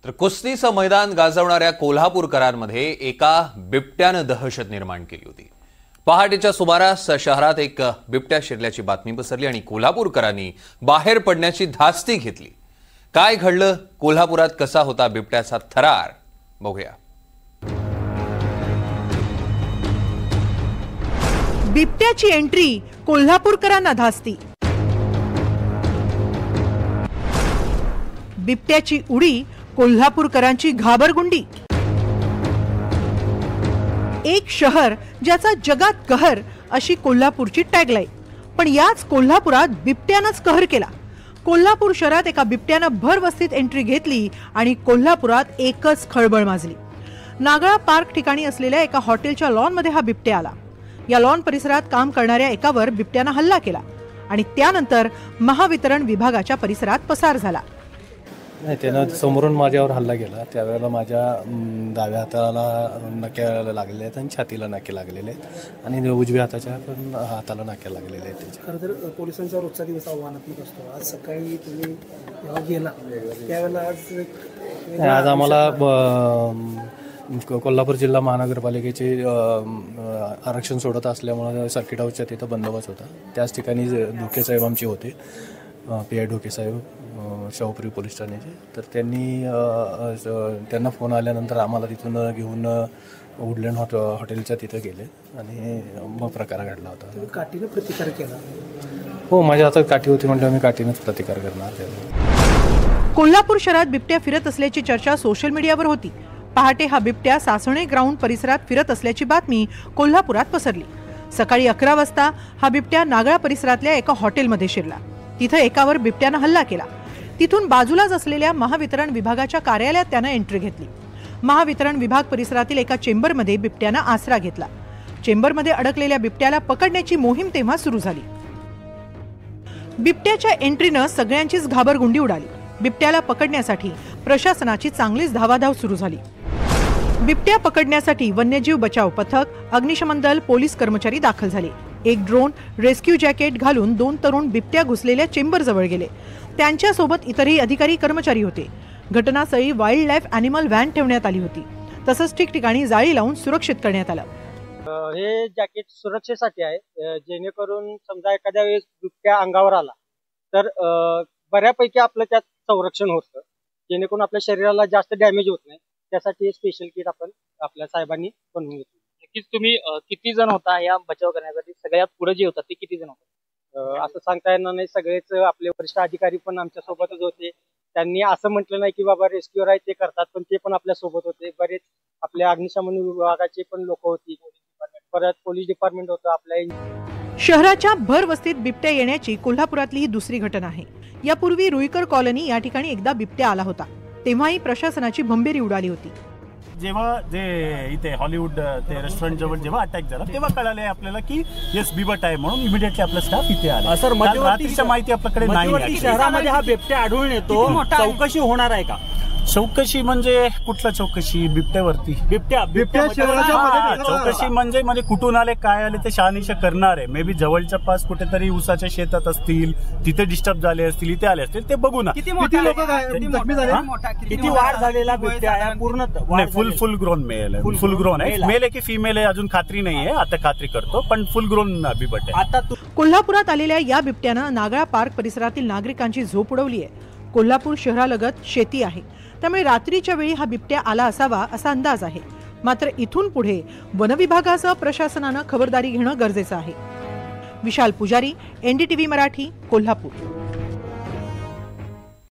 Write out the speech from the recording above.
तर कुस्तीचं मैदान गाजवणाऱ्या कोल्हापूरकरांमध्ये एका बिबट्यानं दहशत निर्माण केली होती। पहाटेच्या सुमारास शहरात एक बिबट्या शिरल्याची बातमी पसरली आणि कोल्हापूरकरांनी बाहेर पडण्याची धास्ती घेतली। काय घडलं, कोल्हापुरात कसा होता बिबट्याचा थरार, बघूया। बिबट्याची एंट्री, कोल्हापूरकरांना धास्ती। बिबट्याची उडी, कोल्हापूरकरांची घाबरगुंडी। एक शहर ज्याचा जगात कहर अशी कोल्हापूरची टॅगलाईन, पण याच कोल्हापुरात बिबट्यानंच कहर केला। कोल्हापूर शहरात एका बिबट्यानं भरवस्तीत एंट्री घेतली आणि कोल्हापुरात एकच खळबळ माजली। नागळा पार्क ठिकाणी असलेल्या एका हॉटेलच्या लॉनमध्ये हा बिबट्या आला। या लॉन परिसरात काम करणाऱ्या एकावर बिबट्यानं हल्ला केला आणि त्यानंतर महावितरण विभागाच्या परिसरात पसार झाला। नाही, त्यानं समोरून माझ्यावर हल्ला केला। त्यावेळेला माझ्या डाव्या हाताला नाक्याला लागलेले आहेत आणि छातीला नाके लागलेले आहेत आणि उजव्या हाताच्या पण हाताला नाके लागलेले आहेत त्याच्या। खरं तर पोलिसांचा रोजचा दिवस आव्हानात्मक असतो। आज सकाळी तुम्ही जेव्हा गेला त्यावेळेला आज आम्हाला कोल्हापूर जिल्हा महानगरपालिकेचे आरक्षण सोडत असल्यामुळे सर्किट हाऊसच्या तिथं बंदोबस्त होता। त्याच ठिकाणी ढोके साहेब आमचे होते, PI ढोके साहेब शाहूपुरी पोलीस ठाण्याचे। तर त्यांना फोन आल्यानंतर आम्हाला तिथून घेऊन वुडलँड हॉटेलच्या तिथं गेले आणि मग प्रकार घडला होता। काठीने प्रतिकार केला? हो, माझ्या हातात काठी होती म्हणजे आम्ही काठीनेच प्रतिकार करणार। कोल्हापूर शहरात बिबट्या फिरत असल्याची चर्चा सोशल मीडियावर होती। पहाटे हा बिबट्या सासणे ग्राउंड परिसरात फिरत असल्याची बातमी कोल्हापुरात पसरली। सकाळी 11 वाजता हा बिबट्या नागळा परिसरातल्या एका हॉटेलमध्ये शिरला। तिथं एकावर बिबट्यानं हल्ला केला। तिथून बाजूलाच असलेल्या महावितरण विभागाच्या कार्यालयात त्यानं एंट्री घेतली। महावितरण विभाग परिसरातील एका चेंबरमध्ये बिबट्यानं आसरा घेतला। चेंबरमध्ये अडकलेल्या बिबट्याला पकडण्याची मोहीम तेव्हा सुरू झाली। बिबट्याच्या एंट्रीनं सगळ्यांचीच घाबरगुंडी उडाली। बिबट्याला पकडण्यासाठी प्रशासनाची चांगलीच धावाधाव सुरू झाली। बिबट्या पकडण्यासाठी वन्यजीव बचाव पथक, अग्निशमन दल, पोलीस कर्मचारी दाखल झाले। एक ड्रोन, रेस्क्यू जॅकेट घालून 2 तरुण बिबट्या घुसलेल्या चेंबर जवळ गेले। त्यांच्यासोबत इतरही अधिकारी कर्मचारी होते। घटनास्थळी वाईल्ड लाईफ ॲनिमल व्हॅन ठेवण्यात आली होती। तसंच ठिकठिकाणी जाळी लावून सुरक्षित करण्यात आलं। हे जॅकेट सुरक्षेसाठी आहे, जेणेकरून समजा एखाद्या वेळेस बिबट्या अंगावर आला तर बऱ्यापैकी आपलं त्यात संरक्षण होतं, जेणेकरून आपल्या शरीराला जास्त डॅमेज होत नाही। त्यासाठी स्पेशल किट आपण आपल्या साहेबांनी बनवून घेतलं। नक्कीच तुम्ही किती जण होता या बचाव करण्यासाठी? सगळ्यात पुढे जे होतात ते किती जण होते? असं सांगता येणार नाही। सगळेच आपले वरिष्ठ अधिकारी पण आमच्या सोबतच होते। त्यांनी असं म्हटलं नाही की बाबा रेस्क्यूअर आहे ते करतात, पण ते पण आपल्या सोबत होते। बरेच आपल्या अग्निशमन विभागाचे पण लोक होती, परत पोलीस डिपार्टमेंट होतं आपल्या। शहराच्या भरवस्तीत बिबट्या येण्याची कोल्हापुरातली ही दुसरी घटना आहे। यापूर्वी रुईकर कॉलनी या ठिकाणी एकदा बिबट्या आला होता, तेव्हाही प्रशासनाची भंबेरी उडाली होती। जेव्हा इथे हॉलिवूड ते रेस्टॉरंट जवळ जेव्हा अटॅक झाला तेव्हा कळाले आपल्याला की येस बिबट आहे म्हणून इमिडिएटली आपला स्टाफ इथे आला। सर, मध्यवर्ती माहिती आपल्याकडे नाही। शहरामध्ये हा बिबट्या आढळून येतो, चौकशी होणार आहे का? चौकशी म्हणजे कुठला चौकशी? बिबट्यावरती? बिबट्या चौकशी म्हणजे कुठून आले, काय आले ते शहानिशा करणार आहे। मे बी जवळच्या पास कुठेतरी ऊसाच्या शेतात असतील, तिथे डिस्टर्ब झाले असतील, इथे आले असतील, ते बघू ना। किती जखमी झाले? किती वाढ झालेला बिबट्या आहे? पूर्ण फुल ग्रोन मेल आहे। फुल ग्रोन आहे। मेल आहे की फिमेल आहे अजून खात्री नाहीये, आता खात्री करतो, पण फुल ग्रोन बिबट आहे। आता कोल्हापुरात आलेल्या या बिबट्यानं नागळा पार्क परिसरातील नागरिकांची झोप उडवली आहे। कोल्हापूर शहरालगत शेती आहे, त्यामुळे रात्रीच्या वेळी हा बिबट्या आला असावा असा अंदाज आहे। मात्र इथून पुढे वनविभागासह प्रशासनानं खबरदारी घेणं गरजेचं आहे। विशाल पुजारी, NDTV मराठी, कोल्हापूर।